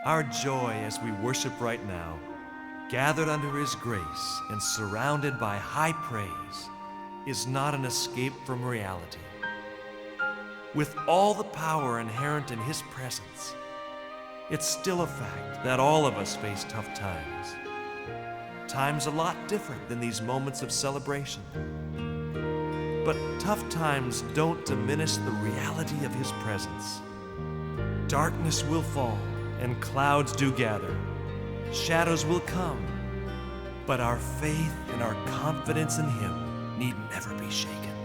Our joy as we worship right now, gathered under His grace and surrounded by high praise, is not an escape from reality. With all the power inherent in His presence, it's still a fact that all of us face tough times. Times a lot different than these moments of celebration. But tough times don't diminish the reality of His presence. Darkness will fall and clouds do gather. Shadows will come, but our faith and our confidence in Him need never be shaken.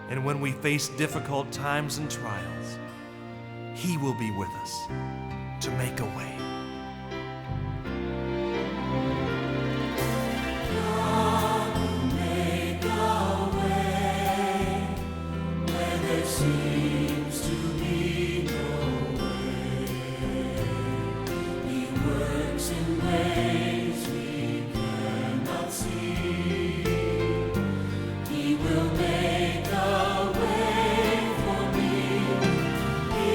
And when we face difficult times and trials, He will be with us to make a way. God will make a way where there seems to be no way. He works in ways we cannot see. He will make a way for me. He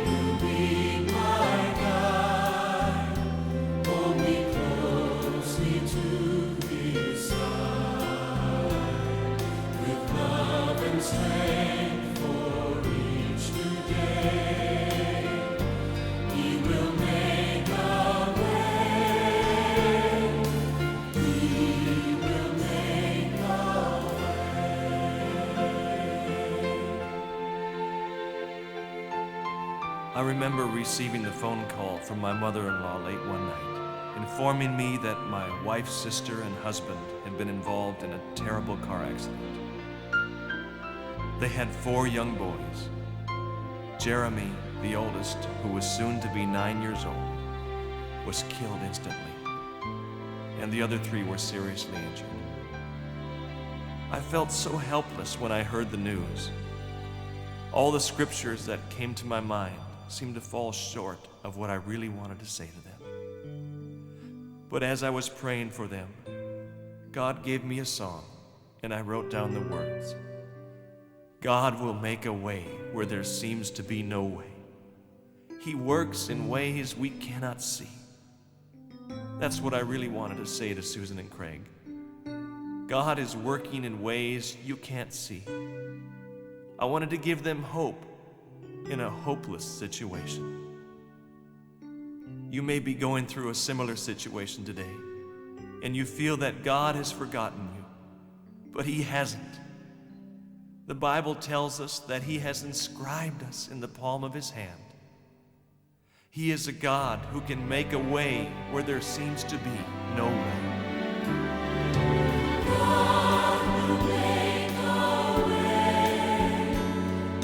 will be my guide. Hold me closely to His side. With love and strength for each new day, He will make a way. He will make a I remember receiving the phone call from my mother-in-law late one night, informing me that my wife's sister and husband had been involved in a terrible car accident. They had 4 young boys. Jeremy, the oldest, who was soon to be 9 years old, was killed instantly, and the other 3 were seriously injured. I felt so helpless when I heard the news. All the scriptures that came to my mind seemed to fall short of what I really wanted to say to them. But as I was praying for them, God gave me a song, and I wrote down the words. God will make a way where there seems to be no way. He works in ways we cannot see. That's what I really wanted to say to Susan and Craig. God is working in ways you can't see. I wanted to give them hope in a hopeless situation. You may be going through a similar situation today, and you feel that God has forgotten you, but He hasn't. The Bible tells us that He has inscribed us in the palm of His hand. He is a God who can make a way where there seems to be no way. God will make a way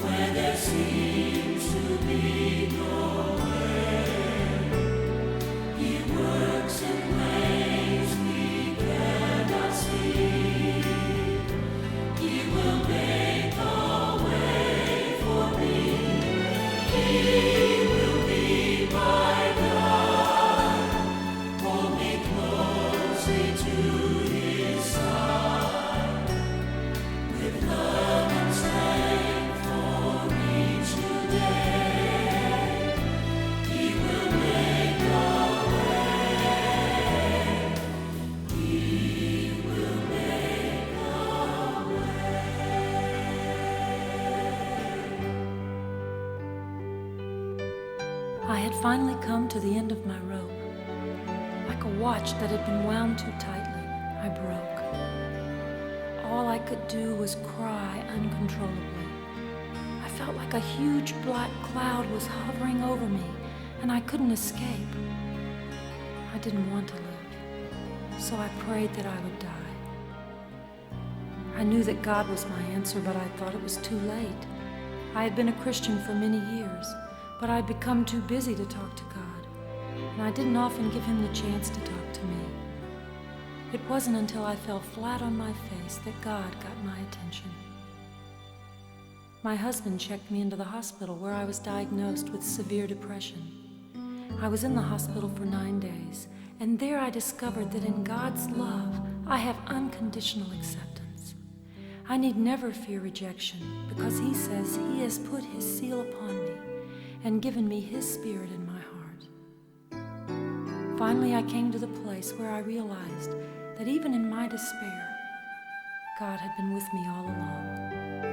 where there seems to be no way. He works in ways we cannot see. He will make a way for me. He will be my guide. Hold me closely to His side. With love and strength for each new day, He will make a way. He will make a way. I had finally come to the end of my rope. Like a watch that had been wound too tightly, I broke. All I could do was cry uncontrollably. I felt like a huge black cloud was hovering over me, and I couldn't escape. I didn't want to live, so I prayed that I would die. I knew that God was my answer, but I thought it was too late. I had been a Christian for many years, but I'd become too busy to talk to God, and I didn't often give Him the chance to talk to me. It wasn't until I fell flat on my face that God got my attention. My husband checked me into the hospital where I was diagnosed with severe depression. I was in the hospital for 9 days, and there I discovered that in God's love, I have unconditional acceptance. I need never fear rejection because He says He has put His seal upon me and given me His Spirit in my heart. Finally, I came to the place where I realized that even in my despair, God had been with me all along.